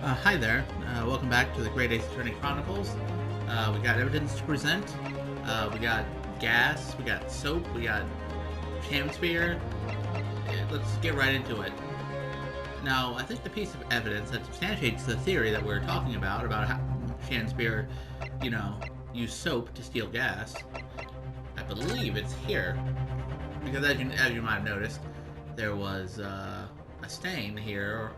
Hi there. Welcome back to the Great Ace Attorney Chronicles. We got evidence to present. We got gas. We got soap. We got Shakespeare. Let's get right into it. Now, I think the piece of evidence that substantiates the theory that we're talking about how Shakespeare, used soap to steal gas, I believe it's here. Because as you might have noticed, there was a stain here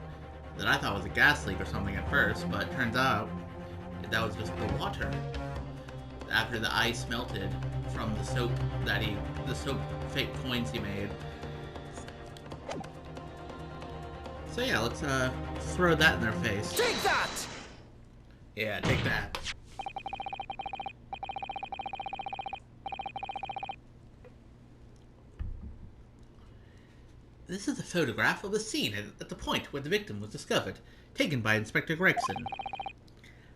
that I thought was a gas leak or something at first, but it turns out that was just the water. After the ice melted from the soap fake coins he made. So yeah, let's throw that in their face. Take that! Yeah, take that. This is a photograph of the scene at the point where the victim was discovered, taken by Inspector Gregson.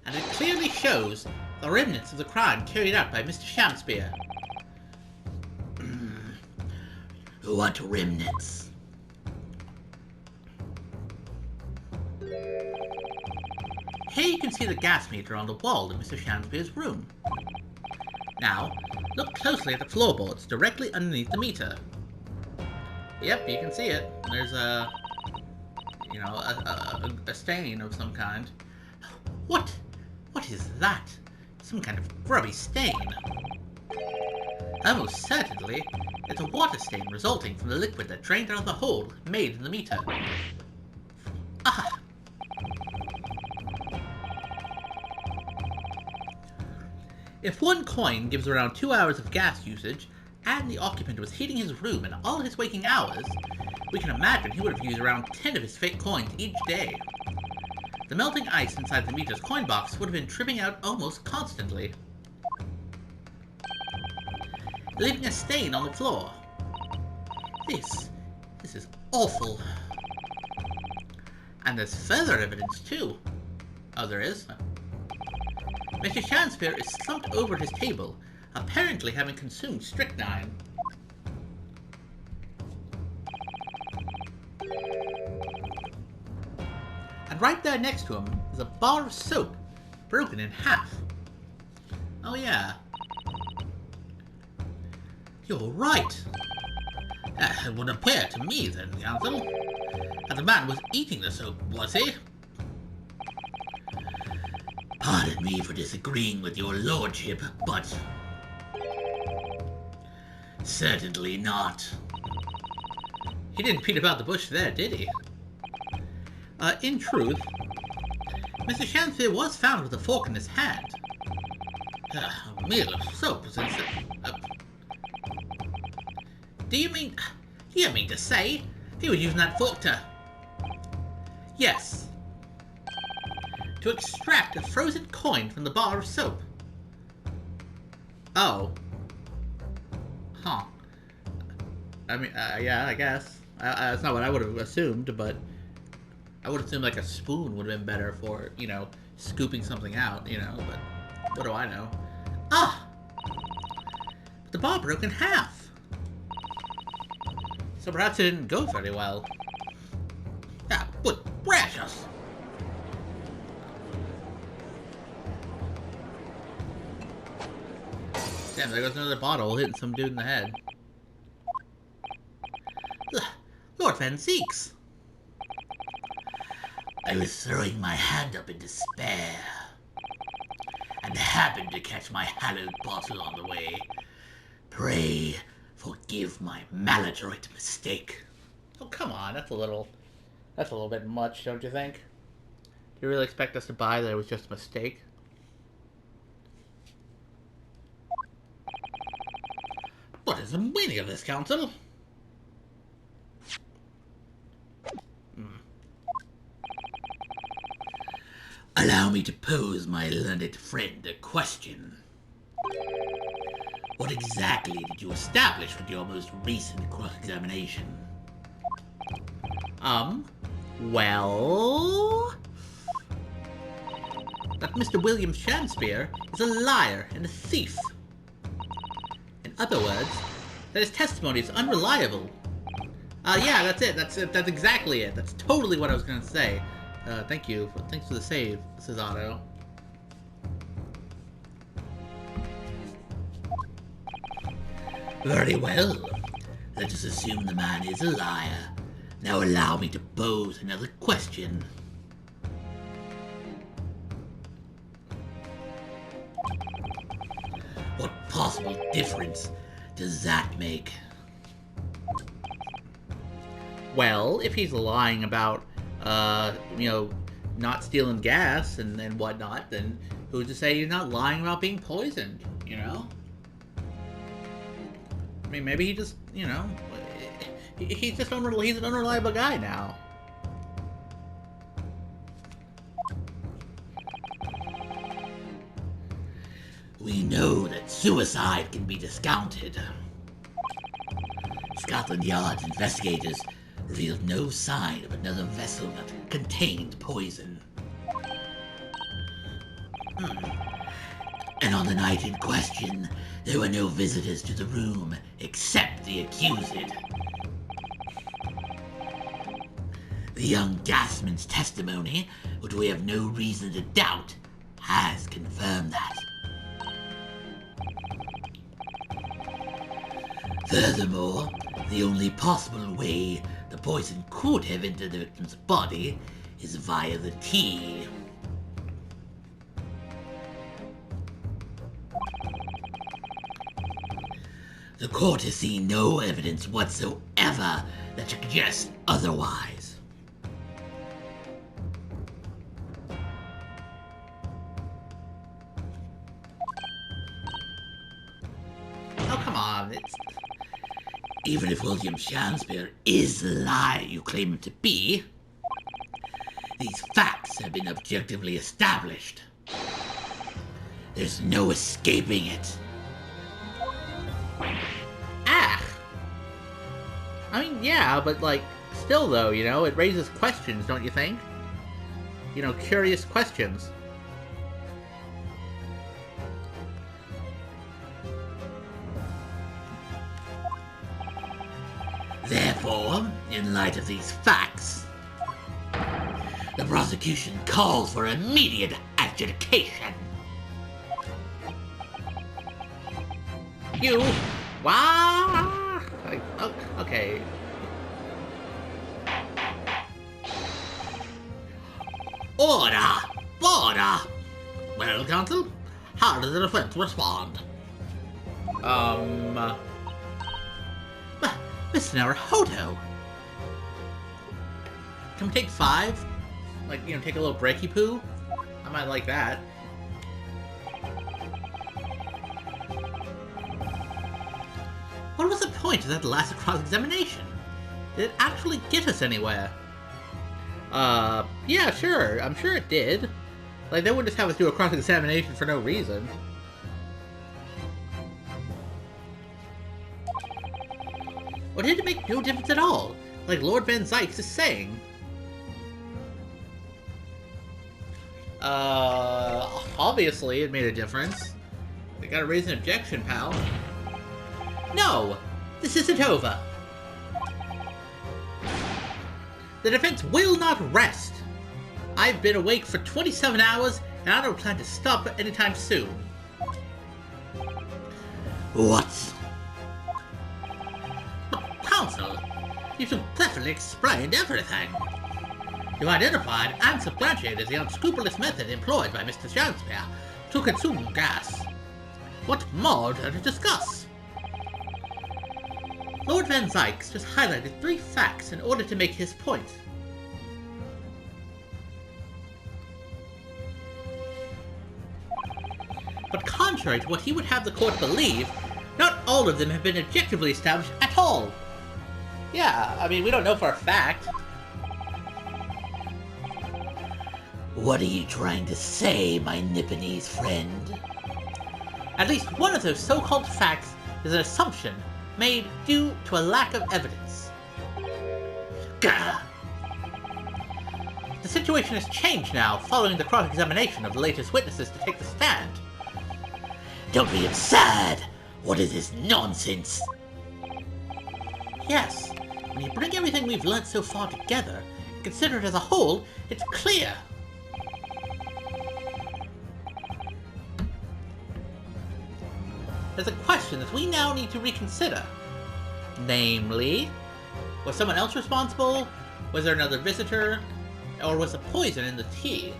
And it clearly shows the remnants of the crime carried out by Mr. Shakespeare. What remnants? Here you can see the gas meter on the wall in Mr. Shakespeare's room. Now, look closely at the floorboards directly underneath the meter. Yep, you can see it. There's a stain of some kind. What is that? Some kind of grubby stain. Almost certainly, it's a water stain resulting from the liquid that drained out of the hole made in the meter. Ah! If one coin gives around 2 hours of gas usage, and the occupant was heating his room in all his waking hours, we can imagine he would have used around 10 of his fake coins each day. The melting ice inside the meter's coin box would have been tripping out almost constantly, leaving a stain on the floor. This is awful. And there's further evidence too. Oh, there is? Mr. Shakespeare is slumped over his table, apparently having consumed strychnine. And right there next to him is a bar of soap, broken in half. Oh yeah. You're right. It would appear to me then, Counsel, that the man was eating the soap, was he? Pardon me for disagreeing with your lordship, but certainly not. He didn't beat about the bush there, did he? In truth, Mr. Shakespeare was found with a fork in his hand. A meal of soap was Do you mean to say he was using that fork to... Yes. To extract a frozen coin from the bar of soap. Oh. Huh. I mean, yeah, I guess. That's not what I would have assumed, but I would assume like a spoon would have been better for, scooping something out, but what do I know? Ah! The bar broke in half. So perhaps it didn't go very well. Ah, good gracious! Damn, there goes another bottle hitting some dude in the head. Lord Van Zeeks! I was throwing my hand up in despair, and happened to catch my hallowed bottle on the way. Pray forgive my maladroit mistake. Oh, come on, that's a little bit much, don't you think? Do you really expect us to buy that it was just a mistake? What is the meaning of this, Counsel? Allow me to pose my learned friend a question. What exactly did you establish with your most recent cross-examination? Well... that Mr. William Shakespeare is a liar and a thief. In other words, that his testimony is unreliable. Yeah, that's it. That's exactly it. That's totally what I was going to say. Thank you. Thanks for the save, says Otto. Very well. Let us assume the man is a liar. Now allow me to pose another question. What possible difference does that make? Well, if he's lying about, not stealing gas and whatnot, then who's to say you're not lying about being poisoned, you know? I mean, maybe he just, he's just he's an unreliable guy now. We know that suicide can be discounted. Scotland Yard's investigators revealed no sign of another vessel that contained poison. And on the night in question, there were no visitors to the room except the accused. The young gasman's testimony, which we have no reason to doubt, has confirmed that. Furthermore, the only possible way the poison could have entered the victim's body is via the tea. The court has seen no evidence whatsoever that suggests otherwise. Oh, come on, it's... Even if William Shakespeare is the liar you claim him to be, these facts have been objectively established. There's no escaping it. Ah! I mean, yeah, but, still, though, it raises questions, don't you think? Curious questions. Therefore, in light of these facts, the prosecution calls for immediate adjudication. You... Wow! Okay. Order! Order! Well, counsel, how does the defense respond? Mr. Naruhodo! Can we take 5? Take a little breaky poo? I might like that. What was the point of that last cross-examination? Did it actually get us anywhere? Yeah, sure. I'm sure it did. They wouldn't just have us do a cross-examination for no reason. Or did it make no difference at all? Like Lord Van Zykes is saying. Obviously it made a difference. They gotta raise an objection, pal. No! This isn't over! The defense will not rest! I've been awake for 27 hours, and I don't plan to stop anytime soon. What? Counsel, you so cleverly explained everything. You identified and substantiated the unscrupulous method employed by Mr. Shakespeare to consume gas. What more to discuss? Lord Van Zykes just highlighted 3 facts in order to make his point. But contrary to what he would have the court believe, not all of them have been objectively established at all. Yeah, I mean, we don't know for a fact. What are you trying to say, my Nipponese friend? At least one of those so-called facts is an assumption made due to a lack of evidence. Gah! The situation has changed now, following the cross-examination of the latest witnesses to take the stand. Don't be absurd! What is this nonsense? Yes, when you bring everything we've learned so far together, considered as a whole, it's clear. There's a question that we now need to reconsider. Namely, was someone else responsible? Was there another visitor? Or was the poison in the tea?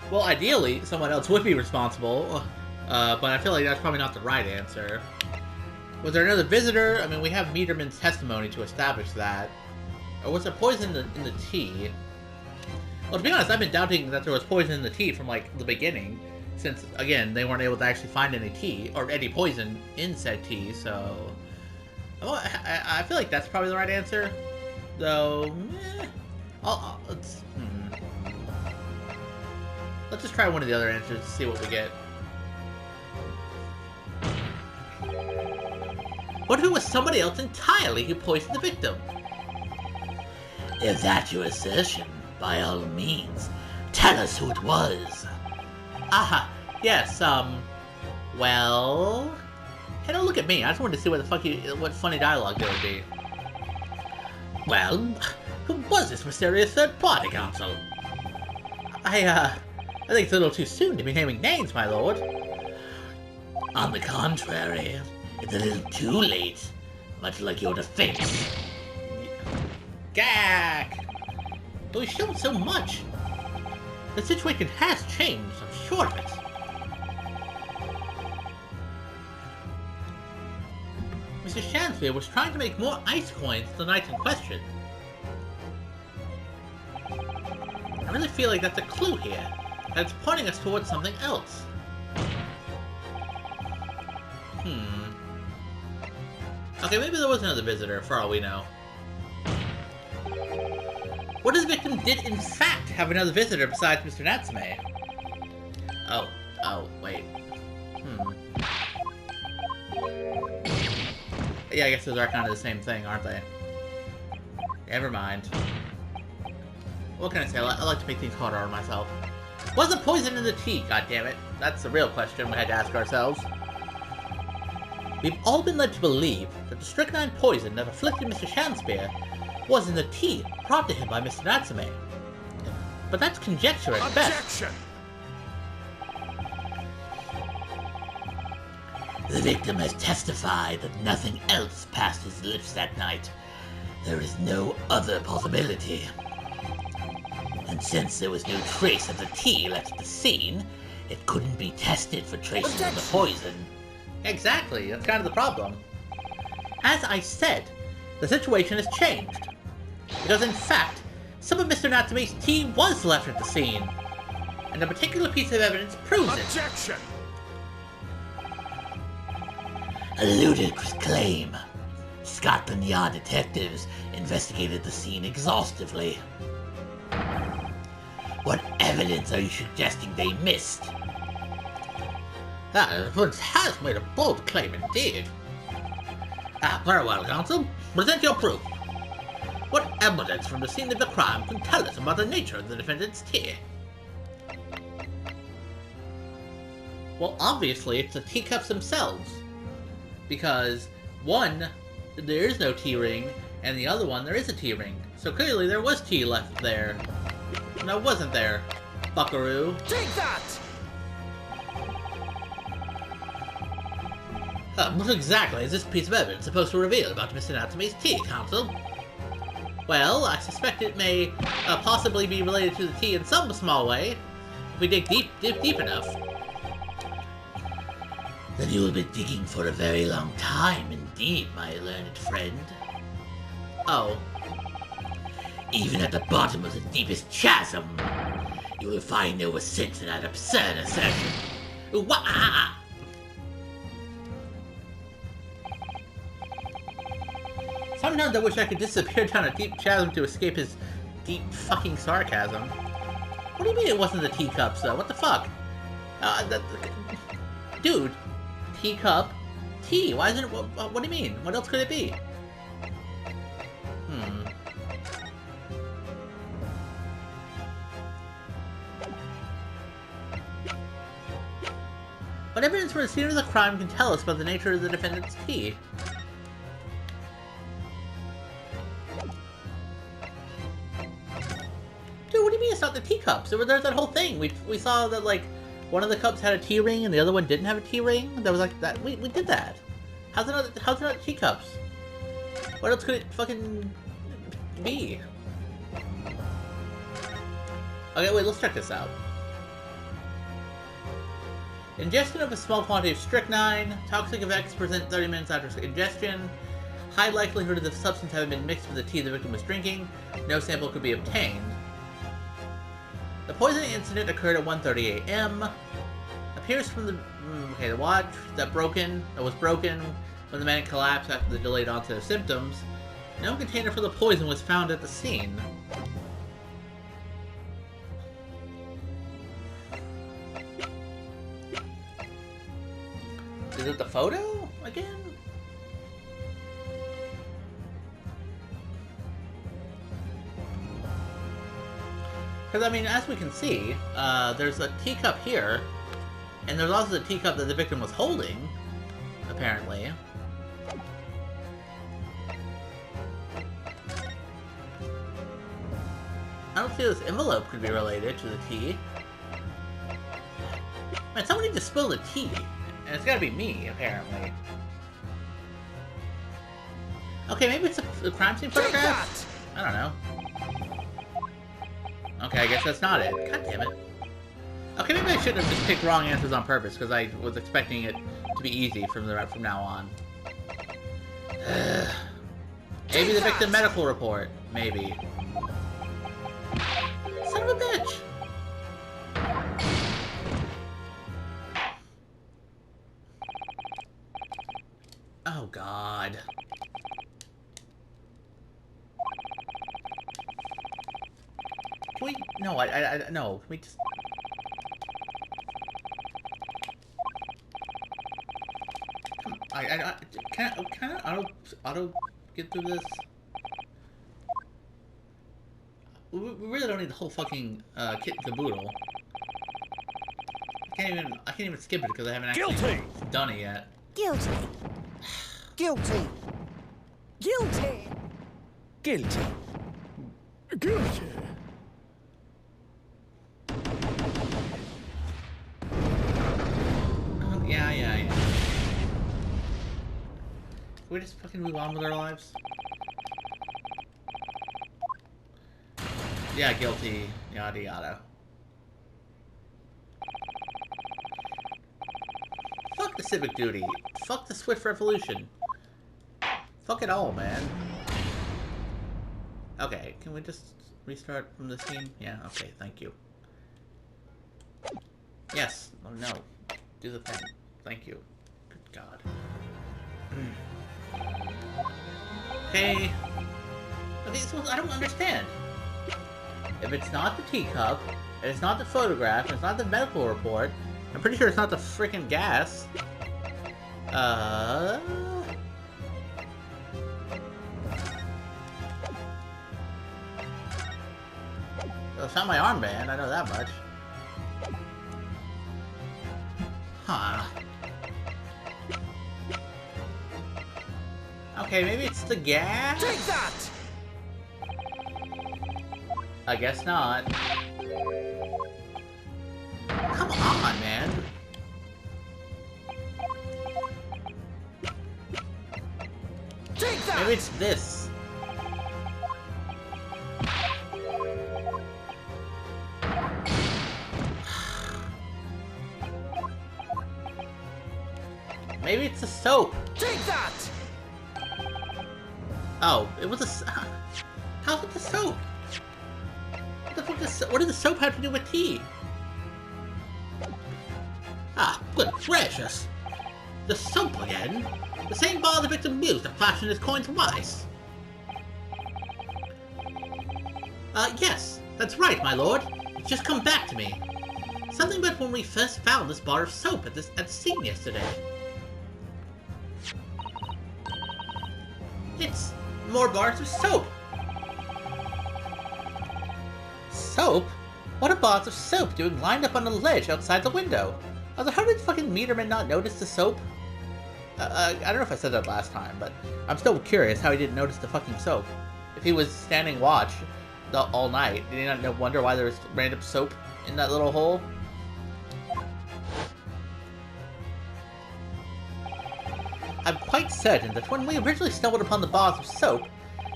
Well, ideally, someone else would be responsible, but I feel like that's probably not the right answer. Was there another visitor? I mean, we have Meterman's testimony to establish that. Or was there poison in the tea? Well, to be honest, I've been doubting that there was poison in the tea from, like, the beginning. Since, again, they weren't able to actually find any tea, or any poison in said tea, so... Well, I feel like that's probably the right answer. Though, let's just try one of the other answers to see what we get. What if it was somebody else entirely who poisoned the victim? If that's your assertion, by all means, tell us who it was. Aha, yes, well... Hey, don't look at me, I just wanted to see what funny dialogue there would be. Well, who was this mysterious third-party counsel? I think it's a little too soon to be naming names, my lord. On the contrary, it's a little too late, much like your defense. TGAAC! But we've shown so much. The situation has changed, I'm sure of it. Mr. Shanspeare was trying to make more ice coins the night in question. I really feel like that's a clue here, that it's pointing us towards something else. Okay, maybe there was another visitor, for all we know. What if the victim did in fact have another visitor besides Mr. Natsume? Oh, wait. Yeah, I guess those are kind of the same thing, aren't they? Never mind. What can I say? I like to make things harder on myself. Was the poison in the tea, goddammit? That's the real question we had to ask ourselves. We've all been led to believe that the strychnine poison that afflicted Mr. Shanspeare was in the tea brought to him by Mr. Natsume. But that's conjecture at best. The victim has testified that nothing else passed his lips that night. There is no other possibility. And since there was no trace of the tea left at the scene, it couldn't be tested for traces of the poison. Exactly, that's kind of the problem. As I said, the situation has changed. Because in fact, some of Mr. Natsume's tea was left at the scene. And a particular piece of evidence proves it. Objection! A ludicrous claim. Scotland Yard detectives investigated the scene exhaustively. What evidence are you suggesting they missed? That evidence has made a bold claim indeed. Very well, counsel. Present your proof. What evidence from the scene of the crime can tell us about the nature of the defendant's tea? Well, obviously, it's the teacups themselves. Because, one, there is no tea ring, and the other one, there is a tea ring. So clearly there was tea left there. No, wasn't there, buckaroo? Take that! What exactly is this piece of evidence supposed to reveal about Mr. Natsume's tea, counsel? Well, I suspect it may possibly be related to the tea in some small way, if we dig deep enough. Then you will be digging for a very long time indeed, my learned friend. Oh. Even at the bottom of the deepest chasm, you will find no assent to that absurd assertion. Wah! Sometimes I wish I could disappear down a deep chasm to escape his deep fucking sarcasm. What do you mean it wasn't the teacups, though? What the fuck? Dude, teacup, tea. Why isn't it? What do you mean? What else could it be? What evidence from the scene of the crime can tell us about the nature of the defendant's tea? do you mean it's not the teacups? There's that whole thing. We saw that, like, one of the cups had a tea ring and the other one didn't have a tea ring. There was like that. We did that. How's it not teacups? What else could it fucking be? Okay, wait, let's check this out. Ingestion of a small quantity of strychnine. Toxic effects present 30 minutes after ingestion. High likelihood of the substance having been mixed with the tea the victim was drinking. No sample could be obtained. The poisoning incident occurred at 1:30 a.m. Appears from the the watch that was broken when the man collapsed after the delayed onset of symptoms. No container for the poison was found at the scene. Is it the photo again? Because, I mean, as we can see, there's a teacup here, and there's also the teacup that the victim was holding, apparently. I don't see this envelope could be related to the tea. Man, someone needs to spill the tea, and it's gotta be me, apparently. Okay, maybe it's a crime scene photograph? I don't know. Okay, I guess that's not it. God damn it. Okay, maybe I shouldn't have just picked wrong answers on purpose, because I was expecting it to be easy from now on. Maybe the victim medical report. Maybe. Son of a bitch! Oh, God. Can we... No, no. Can we just... Can I auto get through this? We really don't need the whole fucking kit and caboodle. I can't even skip it because I haven't actually done it yet. Guilty. Guilty. Guilty. Guilty. Guilty. Yeah. Can we just fucking move on with our lives? Yeah, guilty. Yada yada. Fuck the civic duty. Fuck the swift revolution. Fuck it all, man. Okay, can we just restart from the scene? Yeah, okay, thank you. Yes. Oh no. Do the thing. Thank you. Good God. Okay. Okay, so I don't understand. If it's not the teacup, and it's not the photograph, and it's not the medical report, I'm pretty sure it's not the freaking gas. It's not my armband, I know that much. Huh. Okay, maybe it's the gas? Take that! I guess not. Come on, man. Take that! Maybe it's this. Maybe it's the soap. Take that! Oh, it was a... How's it the soap? What did the soap have to do with tea? Ah, good gracious! The soap again? The same ball the victim used to fashion his coin twice. Yes, that's right, my lord. It's just come back to me. Something about when we first found this bar of soap at the scene yesterday. It's more bars of soap. Soap? What are bars of soap doing lined up on the ledge outside the window? Also, how did fucking Meterman not notice the soap? I don't know if I said that last time, but I'm still curious how he didn't notice the fucking soap. If he was standing watch, all night. Did you not wonder why there was random soap in that little hole? I'm quite certain that when we originally stumbled upon the bars of soap,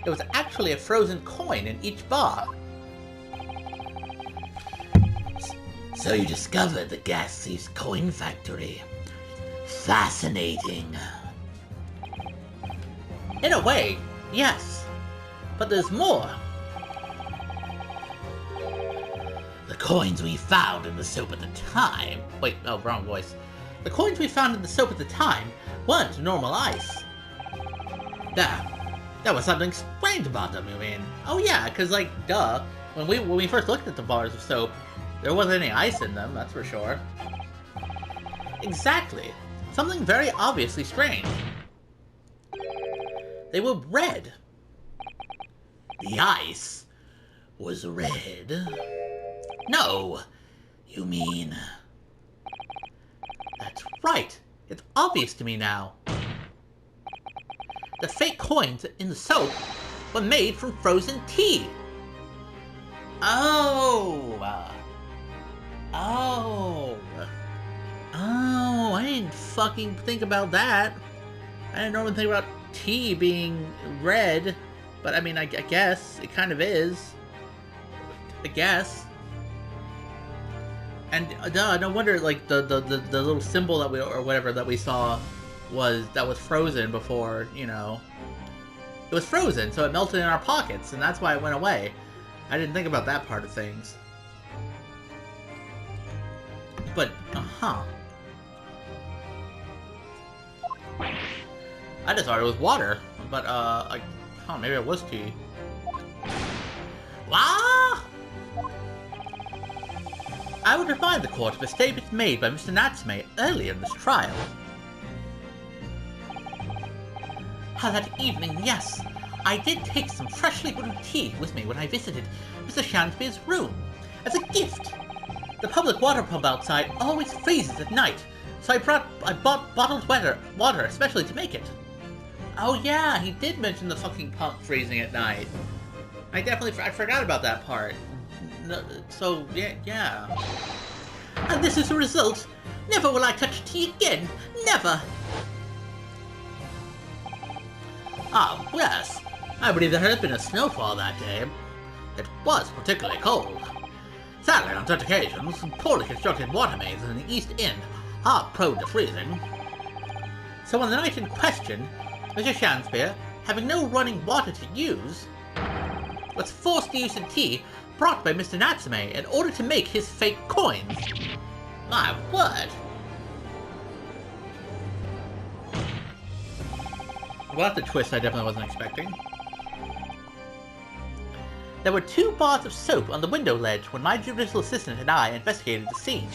there was actually a frozen coin in each bar. So you discovered the gas thief's coin factory. Fascinating. In a way, yes. But there's more. The coins we found in the soap at the time... Wait, oh, wrong voice. The coins we found in the soap at the time weren't normal ice. There was something strange about them, you mean? Oh yeah, because, like, duh. When we first looked at the bars of soap, there wasn't any ice in them, that's for sure. Exactly. Something very obviously strange. They were red. The ice was red? No, you mean... That's right. It's obvious to me now. The fake coins in the soap were made from frozen tea. Oh, I didn't fucking think about that. I didn't normally think about tea being red, but I mean, I guess it kind of is. I guess. And no wonder, like, the little symbol that or whatever that we saw was frozen before, you know. It was frozen, so it melted in our pockets, and that's why it went away. I didn't think about that part of things. But, I just thought it was water, but, maybe it was tea. Wow! I would remind the court of a statement made by Mr. Natsume earlier in this trial. How that evening, yes, I did take some freshly brewed tea with me when I visited Mr. Shanspeare's room, as a gift. The public water pump outside always freezes at night, so I bought bottled water especially to make it. Oh yeah, he did mention the fucking pump freezing at night. I forgot about that part. No, so, yeah. And this is the result. Never will I touch tea again. Never. Ah, yes. I believe there has been a snowfall that day. It was particularly cold. Sadly, on such occasions, poorly constructed water mains in the East End are prone to freezing. So on the night in question, Mr. Shanspeare, having no running water to use, was forced to use the tea brought by Mr. Natsume in order to make his fake coins. My word! Well, that's a twist I definitely wasn't expecting. There were 2 bars of soap on the window ledge when my judicial assistant and I investigated the scene.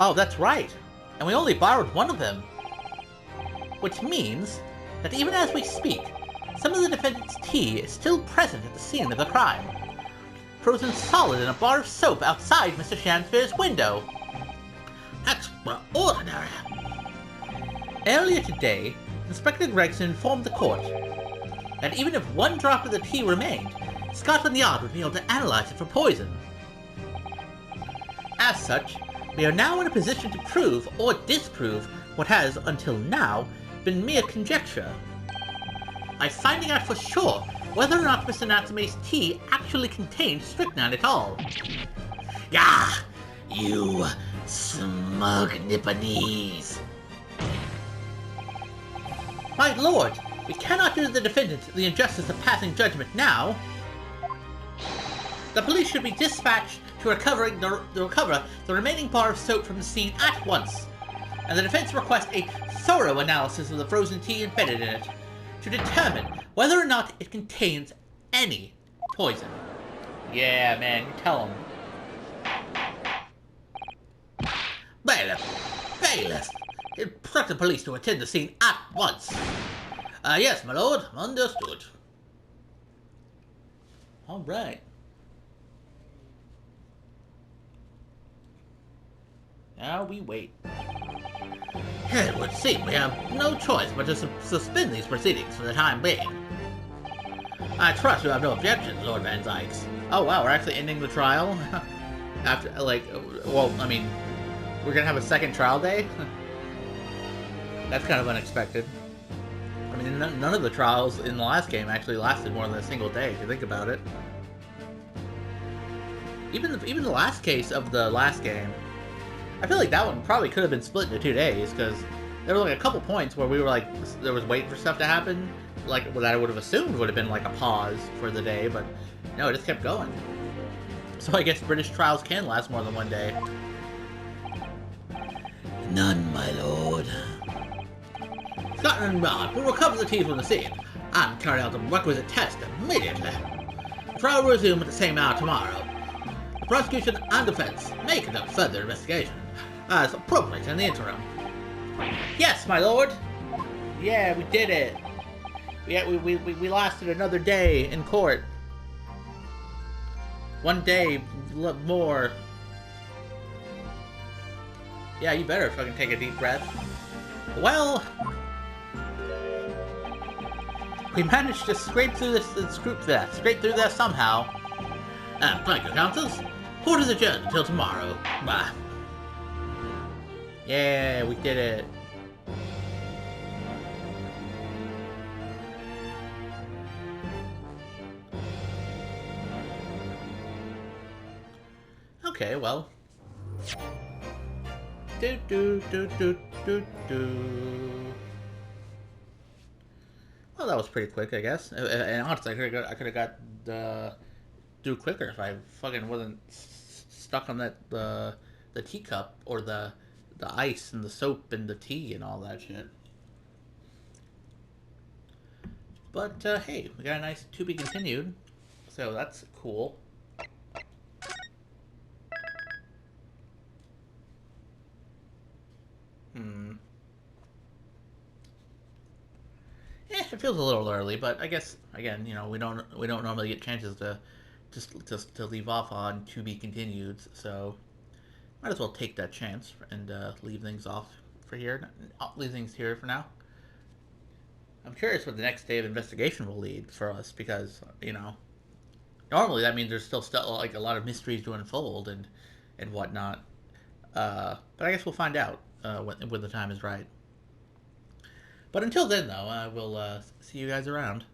Oh, that's right. And we only borrowed one of them. Which means that even as we speak, some of the defendant's tea is still present at the scene of the crime, frozen solid in a bar of soap outside Mr. Shanspeare's window. Extraordinary! Earlier today, Inspector Gregson informed the court that even if 1 drop of the tea remained, Scotland Yard would be able to analyze it for poison. As such, we are now in a position to prove or disprove what has, until now, been mere conjecture. By finding out for sure whether or not Mr. Natsume's tea actually contained strychnine at all. Yah! You smug Nipponese! My lord, we cannot do the defendant the injustice of passing judgment now. The police should be dispatched to recover the remaining bar of soap from the scene at once, and the defense request a thorough analysis of the frozen tea embedded in it, to determine whether or not it contains any poison. Yeah, man, you tell him. Bailiff! Instruct the police to attend the scene at once. Yes, my lord, understood. All right. Now we wait. It would seem we have no choice but to suspend these proceedings for the time being. I trust you have no objections, Lord Van Zykes. Oh wow, we're actually ending the trial? After, like, well, I mean, we're gonna have a second trial day? That's kind of unexpected. I mean, none of the trials in the last game actually lasted more than a single day, if you think about it. Even the last case of the last game, I feel like that one probably could have been split into 2 days, because there were like a couple points where we were like, there was waiting for stuff to happen, like, what I would have assumed would have been like a pause for the day, but no, it just kept going. So I guess British trials can last more than 1 day. None, my lord. Scotland Yard will recover the teeth from the scene and carry out the requisite test immediately. The trial will resume at the same hour tomorrow. The prosecution and defense may conduct further investigation as appropriate in the interim. Yes, my lord! Yeah, we did it! Yeah, we lasted another day in court. 1 day more. Yeah, you better fucking take a deep breath. Well, we managed to scrape through this somehow. Thank you, counsels. Court is adjourned until tomorrow. Bye. Yeah, we did it. Okay, well. Well, that was pretty quick, I guess. And honestly, I could have got through quicker if I fucking wasn't stuck on that the teacup or the ice and the soap and the tea and all that shit. But hey, we got a nice to be continued, so that's cool. Yeah, it feels a little early, but I guess again, you know, we don't normally get chances to just to leave off on to be continued, so might as well take that chance and leave things off for here. Leave things here for now. I'm curious what the next day of investigation will lead for us, because you know, normally that means there's still like a lot of mysteries to unfold and whatnot. But I guess we'll find out when the time is right. But until then, though, I will see you guys around.